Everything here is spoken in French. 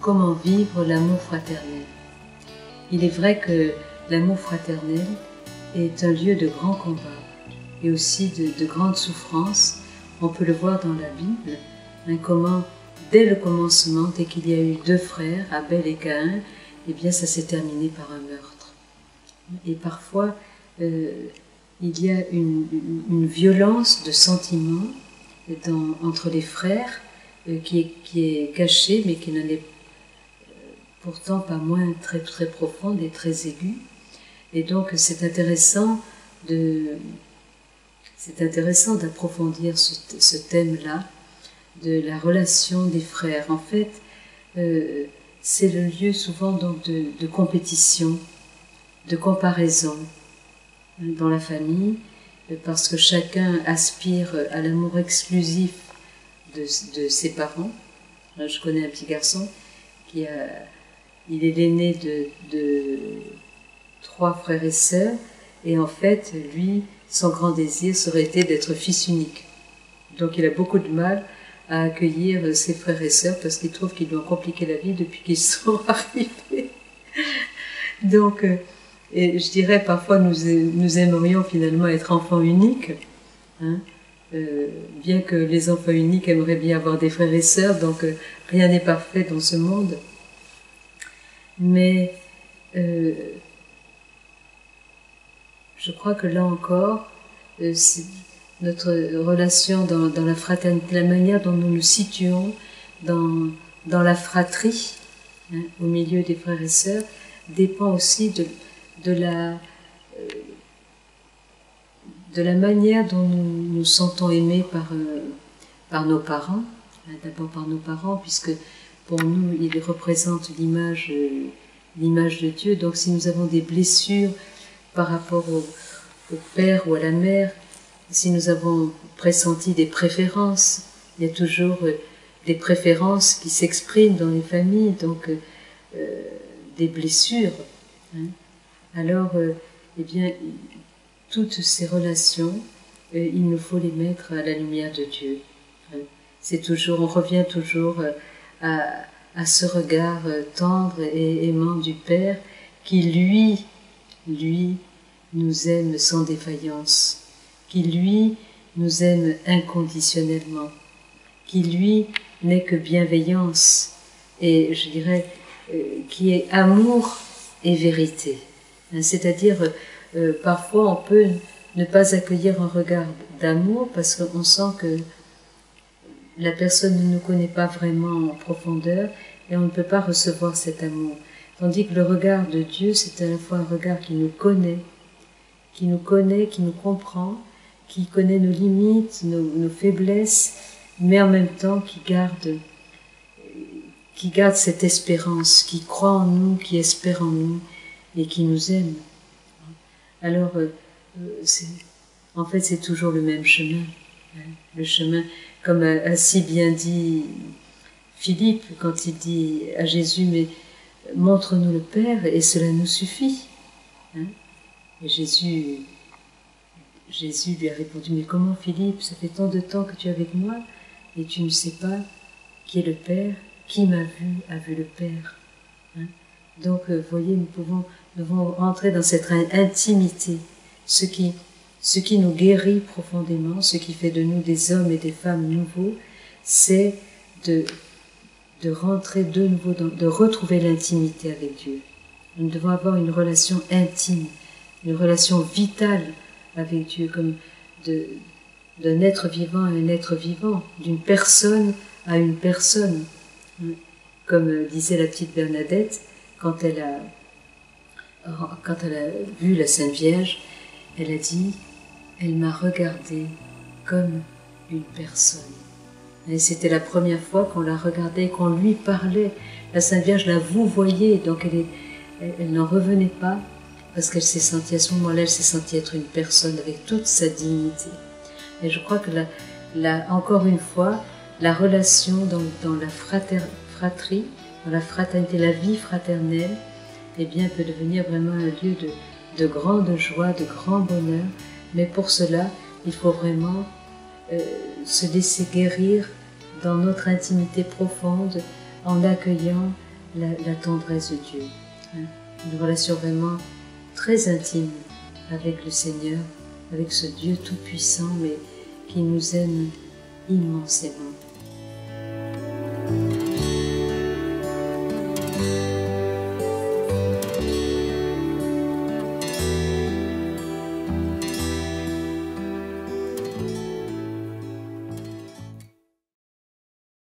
comment vivre l'amour fraternel. Il est vrai que l'amour fraternel est un lieu de grand combat et aussi de grande souffrance. On peut le voir dans la Bible, comment dès le commencement, dès qu'il y a eu deux frères, Abel et Caïn, eh bien ça s'est terminé par un meurtre. Et parfois, il y a une violence de sentiments entre les frères qui est cachée, mais qui n'en est pourtant pas moins très, très profonde et très aiguë. Et donc c'est intéressant d'approfondir ce thème-là, de la relation des frères. En fait, c'est le lieu souvent donc de compétition, de comparaison dans la famille, parce que chacun aspire à l'amour exclusif de ses parents. Je connais un petit garçon il est l'aîné de 3 frères et sœurs, et en fait, lui, son grand désir serait été d'être fils unique. Donc il a beaucoup de mal à accueillir ses frères et sœurs parce qu'il trouve qu'ils lui ont compliqué la vie depuis qu'ils sont arrivés. Donc, et je dirais parfois nous aimerions finalement être enfants uniques, hein, bien que les enfants uniques aimeraient bien avoir des frères et sœurs, donc rien n'est parfait dans ce monde. Mais je crois que là encore, notre relation dans la fraternité, la manière dont nous nous situons dans la fratrie, hein, au milieu des frères et sœurs, dépend aussi de la manière dont nous nous sentons aimés par nos parents, hein, d'abord par nos parents, puisque pour nous, ils représentent l'image de Dieu. Donc si nous avons des blessures par rapport au père ou à la mère, si nous avons pressenti des préférences, il y a toujours des préférences qui s'expriment dans les familles, donc des blessures. Hein. Alors, eh bien, toutes ces relations, il nous faut les mettre à la lumière de Dieu. Hein. C'est toujours, on revient toujours à ce regard tendre et aimant du Père qui, lui, nous aime sans défaillance, qui, lui, nous aime inconditionnellement, qui, lui, n'est que bienveillance, et je dirais, qui est amour et vérité. C'est-à-dire, parfois on peut ne pas accueillir un regard d'amour parce qu'on sent que la personne ne nous connaît pas vraiment en profondeur et on ne peut pas recevoir cet amour. Tandis que le regard de Dieu, c'est à la fois un regard qui nous connaît, qui nous comprend, qui connaît nos limites, nos faiblesses, mais en même temps qui garde cette espérance, qui croit en nous, qui espère en nous et qui nous aime. Alors, en fait, c'est toujours le même chemin. Le chemin, comme a si bien dit Philippe quand il dit à Jésus, mais montre-nous le Père et cela nous suffit. Hein? Et Jésus lui a répondu, mais comment Philippe, ça fait tant de temps que tu es avec moi et tu ne sais pas qui est le Père, qui m'a vu a vu le Père. Hein? Donc, vous voyez, nous devons rentrer dans cette intimité, ce qui nous guérit profondément, ce qui fait de nous des hommes et des femmes nouveaux, c'est de rentrer de nouveau, de retrouver l'intimité avec Dieu. Nous devons avoir une relation intime, une relation vitale avec Dieu, comme d'un être vivant à un être vivant, d'une personne à une personne. Comme disait la petite Bernadette, quand elle a vu la Sainte Vierge, elle a dit « Elle m'a regardée comme une personne ». Et c'était la première fois qu'on la regardait, qu'on lui parlait. La Sainte Vierge la vouvoyait, donc elle n'en revenait pas, parce qu'elle s'est sentie, à ce moment-là, elle s'est sentie être une personne avec toute sa dignité. Et je crois que encore une fois, la relation dans la fratrie, dans la fraternité, la vie fraternelle, eh bien, peut devenir vraiment un lieu de grande joie, de grand bonheur. Mais pour cela, il faut vraiment se laisser guérir dans notre intimité profonde, en accueillant la tendresse de Dieu. Une relation vraiment très intime avec le Seigneur, avec ce Dieu tout-puissant, mais qui nous aime immensément.